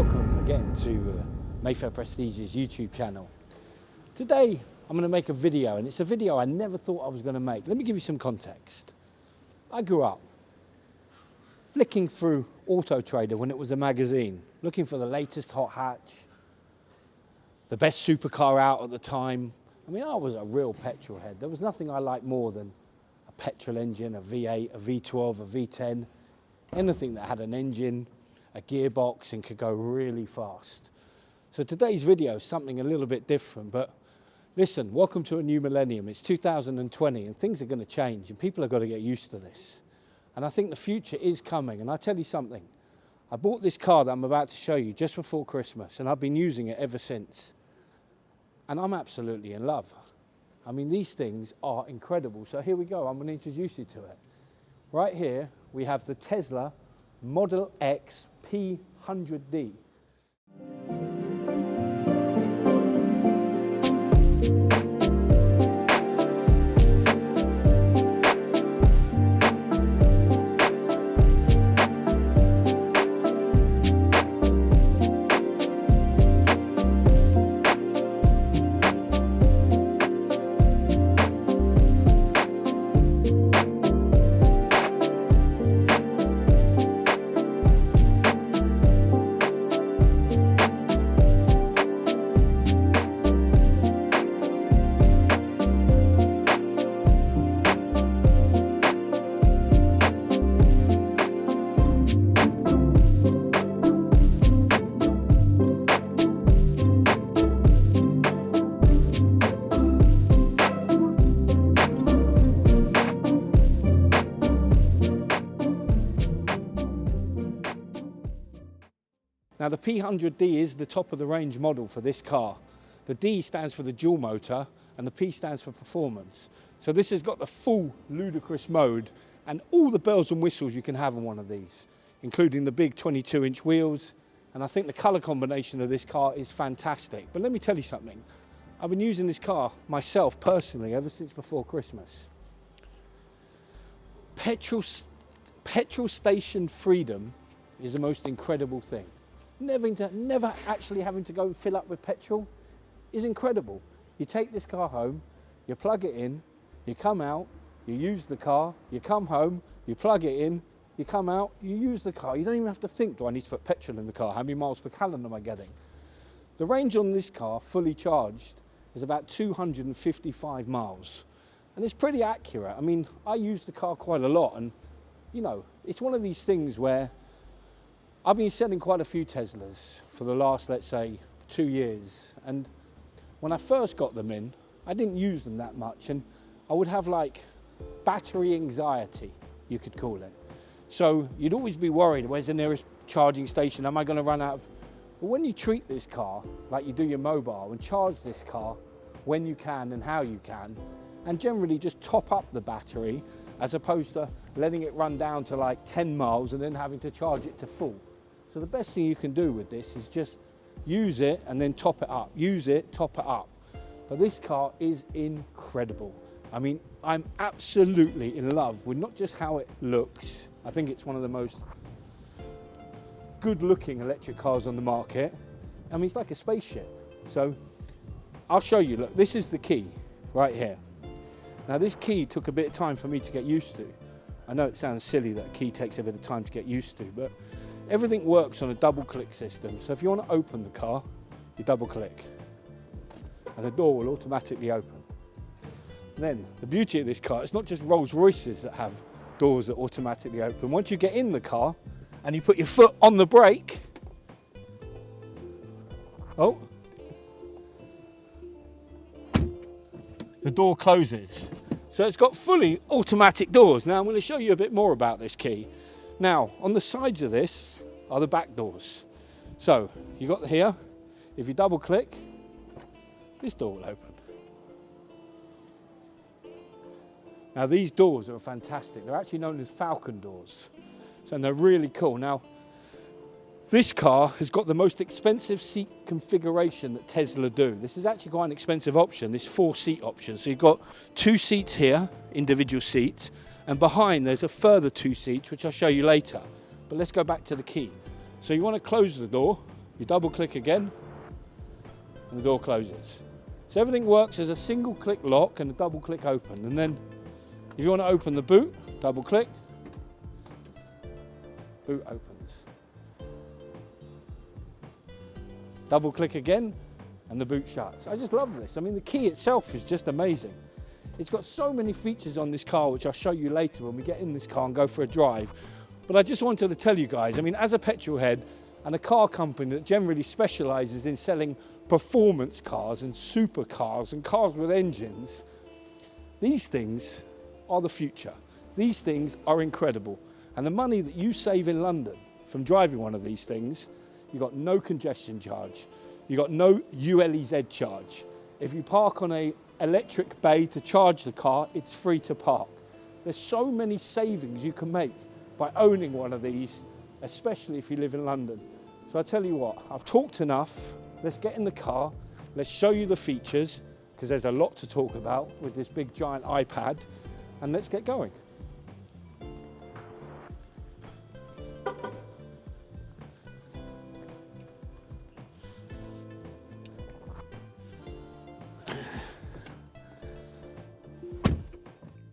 welcome again to Mayfair Prestige's YouTube channel. Today I'm going to make a video, and it's a video I never thought I was going to make. Let me give you some context. I grew up flicking through Auto Trader when it was a magazine, looking for the latest hot hatch, the best supercar out at the time. I mean, I was a real petrol head. There was nothing I liked more than a petrol engine, a V8, a V12, a V10, anything that had an engine, a gearbox, and could go really fast. So today's video is something a little bit different, but listen, welcome to a new millennium. It's 2020 and things are going to change and people have got to get used to this. And I think the future is coming. And I tell you something, I bought this car that I'm about to show you just before Christmas, and I've been using it ever since. And I'm absolutely in love. I mean, these things are incredible. So here we go, I'm going to introduce you to it. Right here, we have the Tesla Model X P100D. Now the P100D is the top of the range model for this car. The D stands for the dual motor and the P stands for performance. So this has got the full ludicrous mode and all the bells and whistles you can have on one of these, including the big 22-inch wheels. And I think the color combination of this car is fantastic. But let me tell you something. I've been using this car myself personally ever since before Christmas. Petrol station freedom is the most incredible thing. Never actually having to go fill up with petrol is incredible. You take this car home, you plug it in, you come out, you use the car, you come home, you plug it in, you come out, you use the car. You don't even have to think, do I need to put petrol in the car? How many miles per gallon am I getting? The range on this car, fully charged, is about 255 miles. And it's pretty accurate. I mean, I use the car quite a lot, and you know, it's one of these things where I've been selling quite a few Teslas for the last, let's say, 2 years. And when I first got them in, I didn't use them that much. And I would have like battery anxiety, you could call it. So you'd always be worried, where's the nearest charging station? Am I going to run out of... But when you treat this car like you do your mobile and charge this car when you can and how you can, and generally just top up the battery as opposed to letting it run down to like 10 miles and then having to charge it to full. So the best thing you can do with this is just use it and then top it up. Use it, top it up. But this car is incredible. I mean, I'm absolutely in love with not just how it looks. I think it's one of the most good-looking electric cars on the market. I mean, it's like a spaceship. So I'll show you. Look, this is the key right here. Now, this key took a bit of time for me to get used to. I know it sounds silly that a key takes a bit of time to get used to, but everything works on a double click system. So if you want to open the car, you double click and the door will automatically open. And then the beauty of this car, it's not just Rolls Royces that have doors that automatically open. Once you get in the car and you put your foot on the brake, oh, the door closes. So it's got fully automatic doors. Now I'm going to show you a bit more about this key. Now, on the sides of this are the back doors. So, you got here, if you double click, this door will open. Now, these doors are fantastic. They're actually known as Falcon doors. So, and they're really cool. Now, this car has got the most expensive seat configuration that Tesla do. This is actually quite an expensive option, this 4-seat option. So, you've got 2 seats here, individual seats, and behind there's a further 2 seats, which I'll show you later. But let's go back to the key. So you want to close the door, You double click again, and the door closes. So everything works as a single click lock and a double click open. And then if you want to open the boot, double click, boot opens. Double click again, and the boot shuts. I just love this. I mean, the key itself is just amazing. It's got so many features on this car, which I'll show you later when we get in this car and go for a drive. But I just wanted to tell you guys, I mean, as a petrol head and a car company that generally specializes in selling performance cars and supercars and cars with engines, these things are the future. These things are incredible. And the money that you save in London from driving one of these things, you've got no congestion charge. You've got no ULEZ charge. If you park on an electric bay to charge the car, it's free to park. There's so many savings you can make by owning one of these, especially if you live in London. So I tell you what, I've talked enough. Let's get in the car. Let's show you the features, because there's a lot to talk about with this big giant iPad, and let's get going.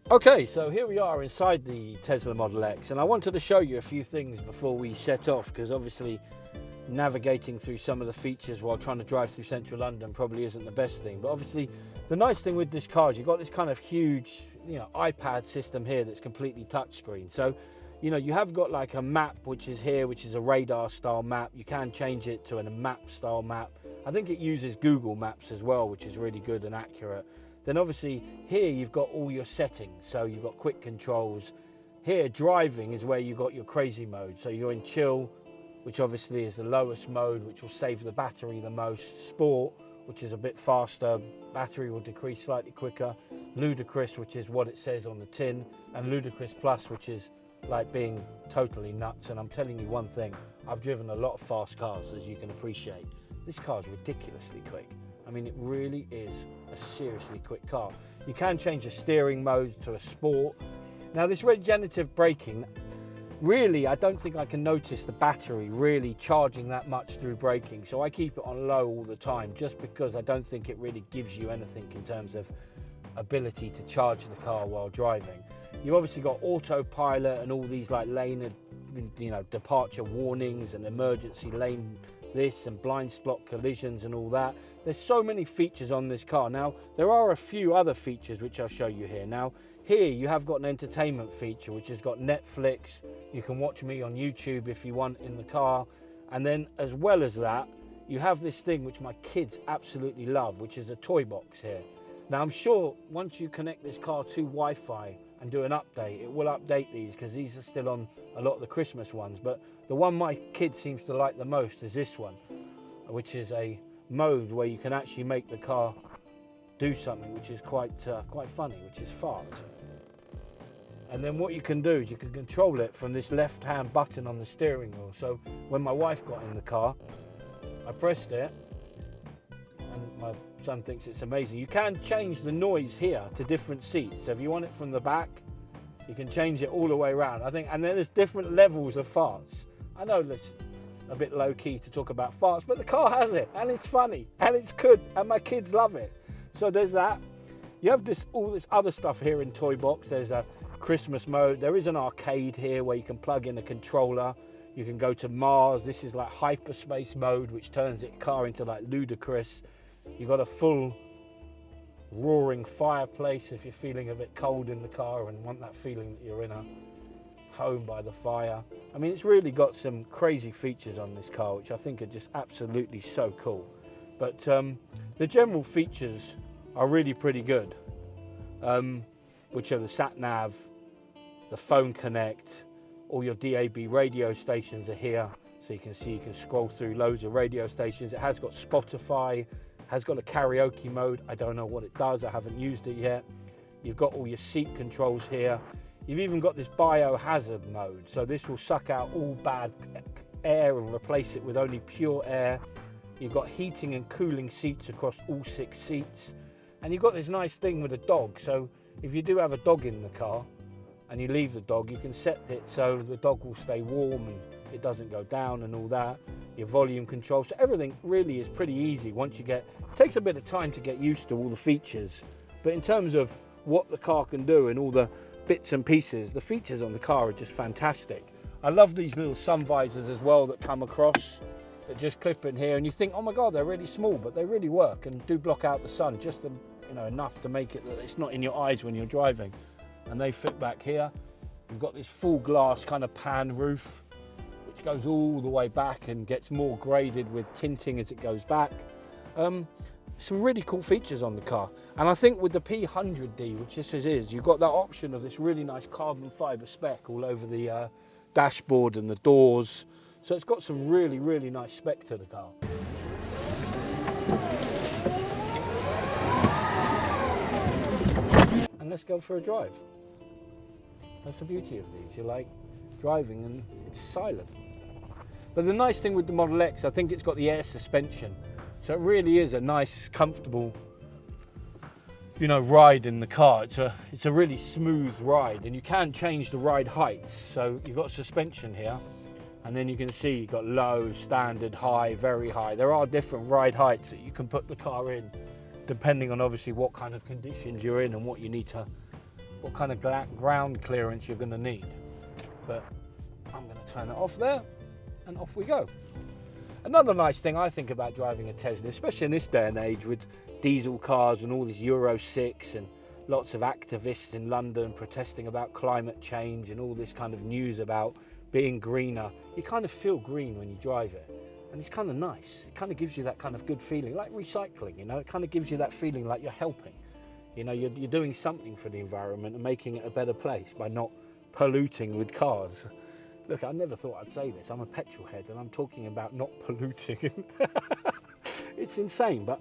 Okay, so here we are inside the Tesla Model X, and I wanted to show you a few things before we set off, because obviously navigating through some of the features while trying to drive through central London probably isn't the best thing. But obviously the nice thing with this car is you've got this kind of huge, iPad system here that's completely touchscreen. So, you have got like a map which is here, which is a radar style map. You can change it to a map style map. I think it uses Google Maps as well, which is really good and accurate. Then obviously here you've got all your settings. So you've got quick controls. Here driving is where you've got your crazy mode. So you're in chill, which obviously is the lowest mode, which will save the battery the most. Sport, which is a bit faster, battery will decrease slightly quicker. Ludicrous, which is what it says on the tin. And Ludicrous Plus, which is like being totally nuts. And I'm telling you one thing, I've driven a lot of fast cars, as you can appreciate. This car is ridiculously quick. I mean, it really is a seriously quick car. You can change the steering mode to a sport. Now this regenerative braking, really, I don't think I can notice the battery really charging that much through braking. So I keep it on low all the time, just because I don't think it really gives you anything in terms of ability to charge the car while driving. You've obviously got autopilot and all these like lane, departure warnings and emergency lane this and blind spot collisions and all that. There's so many features on this car. Now, there are a few other features which I'll show you here. Now, here you have got an entertainment feature, which has got Netflix. You can watch me on YouTube if you want in the car. And then as well as that, you have this thing which my kids absolutely love, which is a toy box here. Now, I'm sure once you connect this car to Wi-Fi and do an update, it will update these, because these are still on a lot of the Christmas ones. But the one my kid seems to like the most is this one, which is a mode where you can actually make the car do something which is quite funny, which is fart. And then what you can do is you can control it from this left-hand button on the steering wheel. So when my wife got in the car, I pressed it, and my son thinks it's amazing. You can change the noise here to different seats. So if you want it from the back, you can change it all the way around. I think, and then there's different levels of farts. I know that's a bit low key to talk about farts, but the car has it, and it's funny, and it's good, and my kids love it. So there's that. You have all this other stuff here in Toy Box. There's a Christmas mode. There is an arcade here where you can plug in a controller. You can go to Mars. This is like hyperspace mode, which turns the car into like ludicrous. You've got a full roaring fireplace if you're feeling a bit cold in the car and want that feeling that you're in a home by the fire. I mean, it's really got some crazy features on this car, which I think are just absolutely so cool. But the general features are really pretty good, which are the sat nav, the phone connect, all your DAB radio stations are here. So you can see, you can scroll through loads of radio stations. It has got Spotify, has got a karaoke mode. I don't know what it does, I haven't used it yet. You've got all your seat controls here. You've even got this biohazard mode. So this will suck out all bad air and replace it with only pure air. You've got heating and cooling seats across all 6 seats. And you've got this nice thing with a dog. So if you do have a dog in the car and you leave the dog, you can set it so the dog will stay warm and it doesn't go down and all that. your volume control. So everything really is pretty easy once you get, it takes a bit of time to get used to all the features. But in terms of what the car can do and all the bits and pieces, the features on the car are just fantastic. I love these little sun visors as well that come across, that just clip in here, and you think, oh my God, they're really small, but they really work and do block out the sun just enough to make it that it's not in your eyes when you're driving. And they fit back here. You've got this full glass kind of pan roof, which goes all the way back and gets more graded with tinting as it goes back. Some really cool features on the car. And I think with the P100D, which this is, you've got that option of this really nice carbon fibre spec all over the dashboard and the doors. So it's got some really, really nice spec to the car. And let's go for a drive. That's the beauty of these. You like driving and it's silent. But the nice thing with the Model X, I think it's got the air suspension. So it really is a nice, comfortable, ride in the car. It's a really smooth ride, and you can change the ride heights. So you've got suspension here, and then you can see you've got low, standard, high, very high. There are different ride heights that you can put the car in, depending on obviously what kind of conditions you're in and what kind of ground clearance you're going to need. But I'm going to turn it off there, and off we go. Another nice thing I think about driving a Tesla, especially in this day and age with diesel cars and all this Euro 6 and lots of activists in London protesting about climate change and all this kind of news about being greener, you kind of feel green when you drive it. And it's kind of nice. It kind of gives you that kind of good feeling, like recycling, it kind of gives you that feeling like you're helping. You're doing something for the environment and making it a better place by not polluting with cars. Look, I never thought I'd say this. I'm a petrol head and I'm talking about not polluting. It's insane, but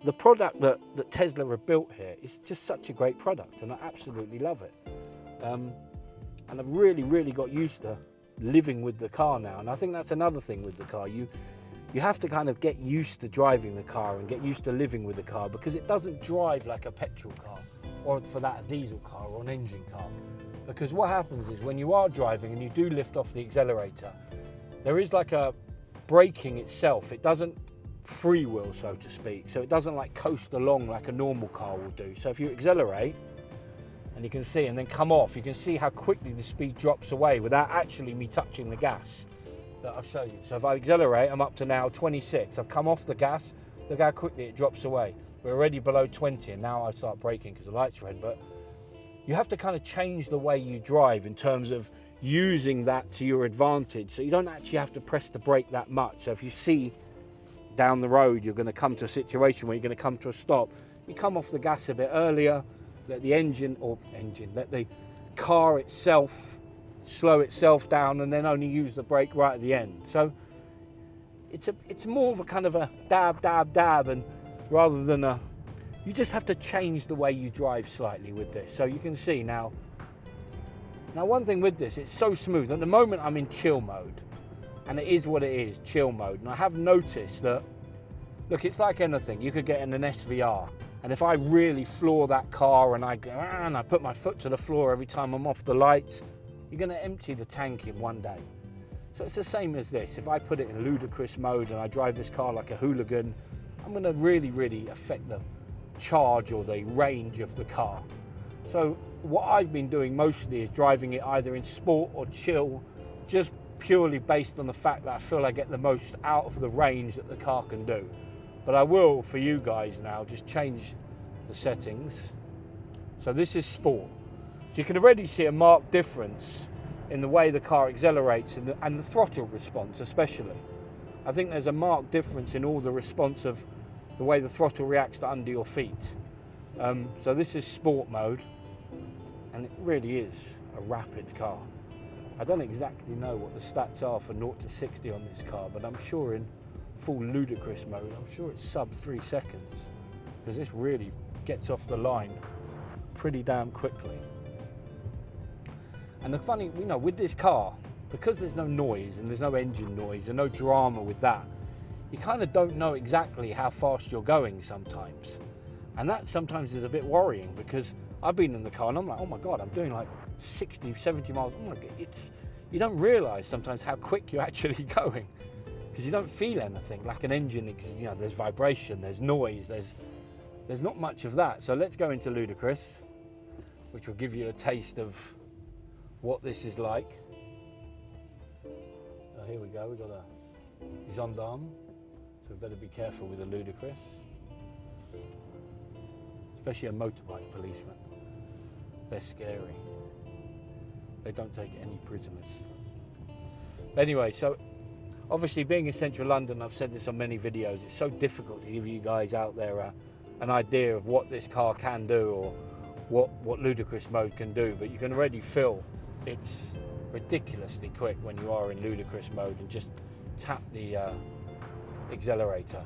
the product that Tesla have built here is just such a great product, and I absolutely love it. And I've really, really got used to living with the car now. And I think that's another thing with the car. You have to kind of get used to driving the car and get used to living with the car, because it doesn't drive like a petrol car, or for that, a diesel car or an engine car. Because what happens is when you are driving and you do lift off the accelerator, there is like a braking itself. It doesn't freewheel, so to speak. So it doesn't like coast along like a normal car will do. So if you accelerate, and you can see, and then come off, you can see how quickly the speed drops away without actually me touching the gas. I'll show you. So if I accelerate, I'm up to now 26. I've come off the gas, look how quickly it drops away. We're already below 20, and now I start braking because the light's red. But you have to kind of change the way you drive in terms of using that to your advantage. So you don't actually have to press the brake that much. So if you see down the road, you're going to come to a situation where you're going to come to a stop, you come off the gas a bit earlier, let the car itself slow itself down, and then only use the brake right at the end. So it's more of a kind of a dab, and rather than you just have to change the way you drive slightly with this. So you can see now one thing with this, it's so smooth. At the moment I'm in chill mode, and it is what it is, chill mode. And I have noticed that, look, it's like anything. You could get in an SVR, and if I really floor that car and I put my foot to the floor every time I'm off the lights, you're going to empty the tank in one day. So it's the same as this. If I put it in ludicrous mode and I drive this car like a hooligan, I'm going to really, really affect the charge or the range of the car. So what I've been doing mostly is driving it either in sport or chill, just purely based on the fact that I feel I get the most out of the range that the car can do. But I will, for you guys now, just change the settings. So this is sport. So you can already see a marked difference in the way the car accelerates and the throttle response especially. I think there's a marked difference in all the response of the way the throttle reacts to under your feet. So this is sport mode, and it really is a rapid car. I don't exactly know what the stats are for 0 to 60 on this car, but I'm sure in full ludicrous mode, I'm sure it's sub 3 seconds, because this really gets off the line pretty damn quickly. And the funny, with this car, because there's no noise and there's no engine noise and no drama with that, you kind of don't know exactly how fast you're going sometimes. And that sometimes is a bit worrying, because I've been in the car and I'm like, oh my God, I'm doing like 60, 70 miles. Oh my God, you don't realize sometimes how quick you're actually going. because you don't feel anything like an engine. You know, there's vibration, there's noise, there's not much of that. So let's go into ludicrous, which will give you a taste of what this is like. Here we go, we've got a gendarme, so we better be careful with the ludicrous, especially a motorbike policeman. They're scary. They don't take any prisoners. But anyway, so obviously being in central London, I've said this on many videos, it's so difficult to give you guys out there an idea of what this car can do or what ludicrous mode can do, but you can already feel it's ridiculously quick when you are in ludicrous mode and just tap the accelerator.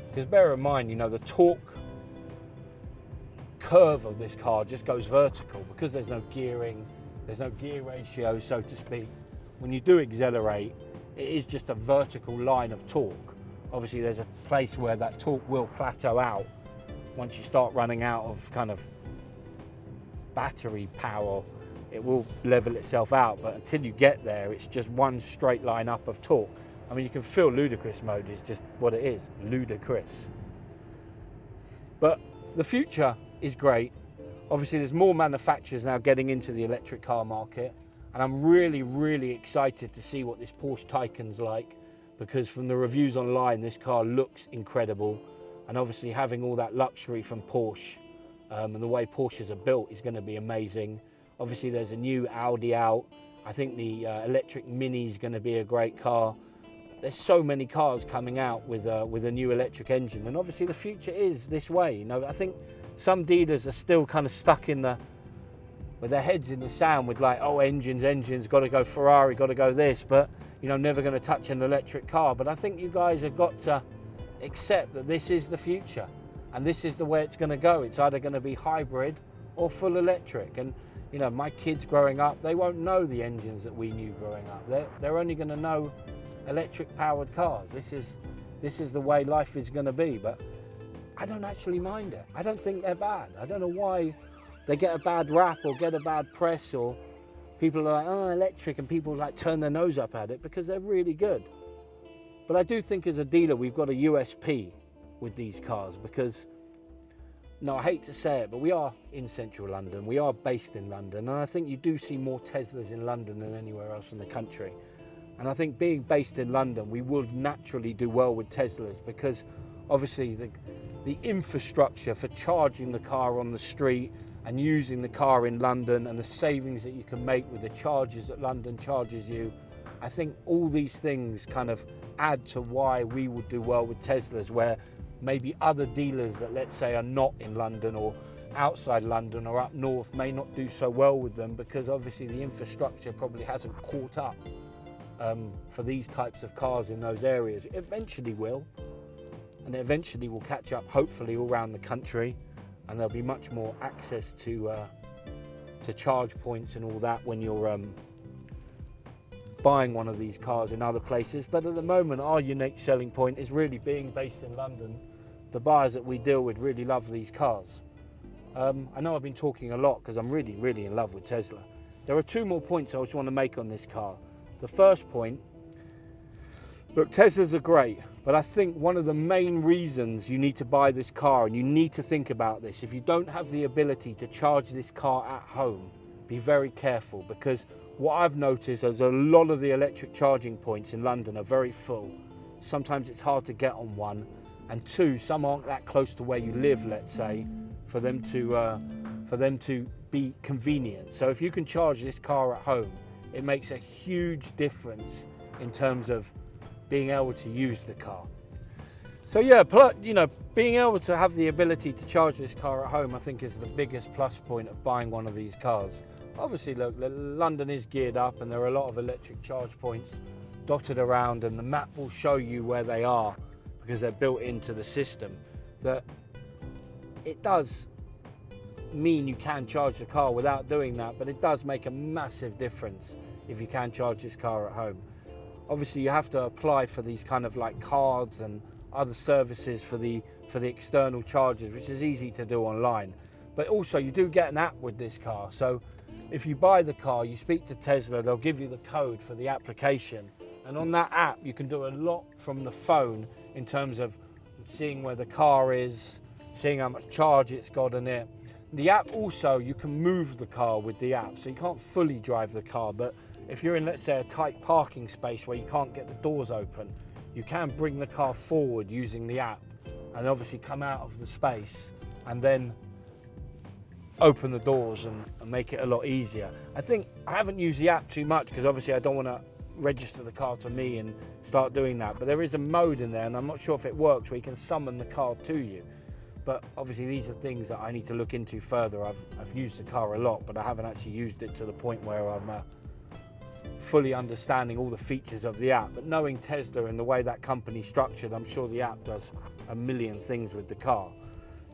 Because bear in mind, you know, the torque curve of this car just goes vertical because there's no gearing, there's no gear ratio, so to speak. When you do accelerate, it is just a vertical line of torque. Obviously there's a place where that torque will plateau out once you start running out of kind of battery power. It will level itself out, but until you get there, it's just one straight line up of torque. I mean, you can feel ludicrous mode is just what it is, ludicrous. But the future is great. Obviously, there's more manufacturers now getting into the electric car market, and I'm really, really excited to see what this Porsche Taycan's like, because from the reviews online, this car looks incredible, and obviously having all that luxury from Porsche and the way Porsches are built is going to be amazing. Obviously there's a new Audi out. I think the electric Mini is going to be a great car. There's so many cars coming out with a new electric engine, and obviously the future is this way. You know, I think some dealers are still kind of stuck in with their heads in the sand with like, oh, engines, got to go Ferrari, got to go this, but you know, never going to touch an electric car. But I think you guys have got to accept that this is the future, and this is the way it's going to go. It's either going to be hybrid or full electric. And you know, my kids growing up, they won't know the engines that we knew growing up. They're only going to know electric powered cars. This is the way life is going to be. But I don't actually mind it. I don't think they're bad. I don't know why they get a bad rap or get a bad press, or people are like, oh, electric, and people like turn their nose up at it, because they're really good. But I do think as a dealer, we've got a USP with these cars, because no, I hate to say it, but we are in central London. We are based in London, and I think you do see more Teslas in London than anywhere else in the country. And I think being based in London, we will naturally do well with Teslas, because obviously the infrastructure for charging the car on the street and using the car in London, and the savings that you can make with the charges that London charges you, I think all these things kind of add to why we would do well with Teslas, where maybe other dealers that, let's say, are not in London or outside London or up north may not do so well with them, because obviously the infrastructure probably hasn't caught up for these types of cars in those areas. It eventually will, and it eventually will catch up, hopefully, all around the country, and there'll be much more access to charge points and all that when you're buying one of these cars in other places. But at the moment, our unique selling point is really being based in London. The buyers that we deal with really love these cars. I know I've been talking a lot because I'm really, really in love with Tesla. There are two more points I just want to make on this car. The first point, look, Teslas are great, but I think one of the main reasons you need to buy this car, and you need to think about this, if you don't have the ability to charge this car at home, be very careful, because what I've noticed is a lot of the electric charging points in London are very full. Sometimes it's hard to get on one, and two, some aren't that close to where you live, let's say, for them to be convenient. So if you can charge this car at home, it makes a huge difference in terms of being able to use the car. So yeah, you know, being able to have the ability to charge this car at home, I think, is the biggest plus point of buying one of these cars. Obviously, look, London is geared up, and there are a lot of electric charge points dotted around, and the map will show you where they are because they're built into the system. That it does mean you can charge the car without doing that, but it does make a massive difference if you can charge this car at home. Obviously, you have to apply for these kind of like cards and other services for the external chargers, which is easy to do online. But also, you do get an app with this car. So if you buy the car, you speak to Tesla, they'll give you the code for the application, And on that app, you can do a lot from the phone in terms of seeing where the car is, seeing how much charge it's got in it. The app also, you can move the car with the app, so you can't fully drive the car, but if you're in, let's say, a tight parking space where you can't get the doors open, you can bring the car forward using the app and obviously come out of the space and then open the doors and make it a lot easier. I think I haven't used the app too much because obviously I don't want to register the car to me and start doing that, but there is a mode in there, and I'm not sure if it works, where you can summon the car to you. But obviously these are things that I need to look into further. I've used the car a lot, but I haven't actually used it to the point where I'm fully understanding all the features of the app. But knowing Tesla and the way that company's structured, I'm sure the app does a million things with the car.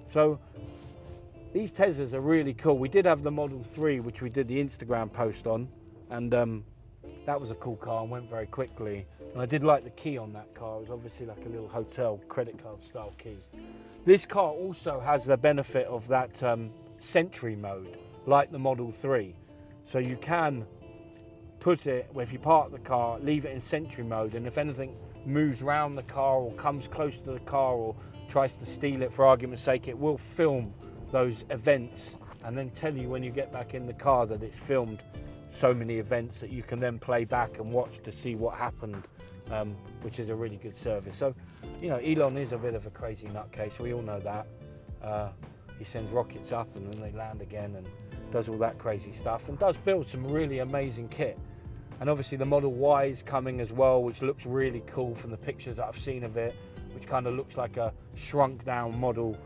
So these Teslas are really cool. We did have the Model 3, which we did the Instagram post on, and that was a cool car and went very quickly. And I did like the key on that car. It was obviously like a little hotel credit card style key. This car also has the benefit of that Sentry mode, like the Model 3. So you can put it, where if you park the car, leave it in Sentry mode, and if anything moves around the car or comes close to the car or tries to steal it, for argument's sake, it will film those events and then tell you when you get back in the car that it's filmed so many events that you can then play back and watch to see what happened, which is a really good service. So, you know, Elon is a bit of a crazy nutcase, we all know that. He sends rockets up and then they land again and does all that crazy stuff and does build some really amazing kit. And obviously the Model Y is coming as well, which looks really cool from the pictures that I've seen of it, which kind of looks like a shrunk down Model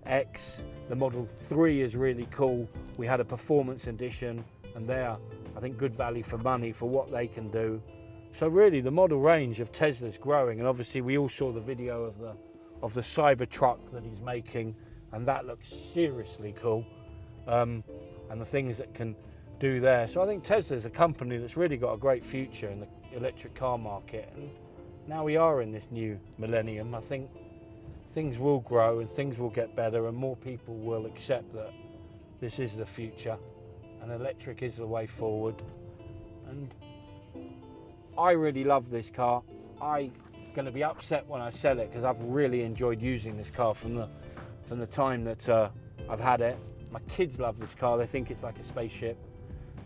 X. The Model 3 is really cool. We had a performance edition, and they're, I think, good value for money for what they can do. So really the model range of Tesla's growing, and obviously we all saw the video of the Cybertruck that he's making, and that looks seriously cool, and the things that can do there. So I think Tesla's a company that's really got a great future in the electric car market, and now we are in this new millennium. I think things will grow and things will get better, and more people will accept that this is the future and electric is the way forward. And I really love this car. I'm going to be upset when I sell it because I've really enjoyed using this car from the time that I've had it. My kids love this car. They think it's like a spaceship.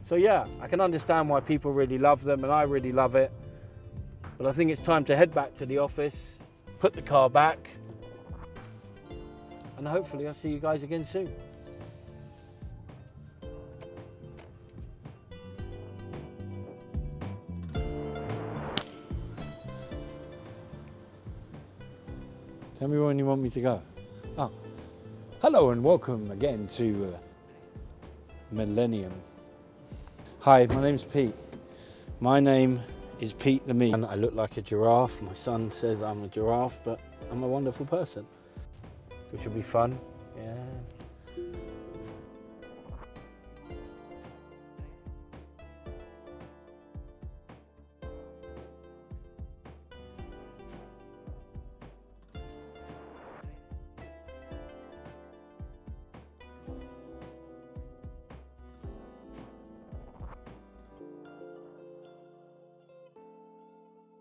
So yeah, I can understand why people really love them, and I really love it. But I think it's time to head back to the office, put the car back, and hopefully I'll see you guys again soon. Tell me when you want me to go. Oh, hello and welcome again to Millennium. Hi, my name's Pete. My name is Pete the Me. And I look like a giraffe. My son says I'm a giraffe, but I'm a wonderful person, which will be fun.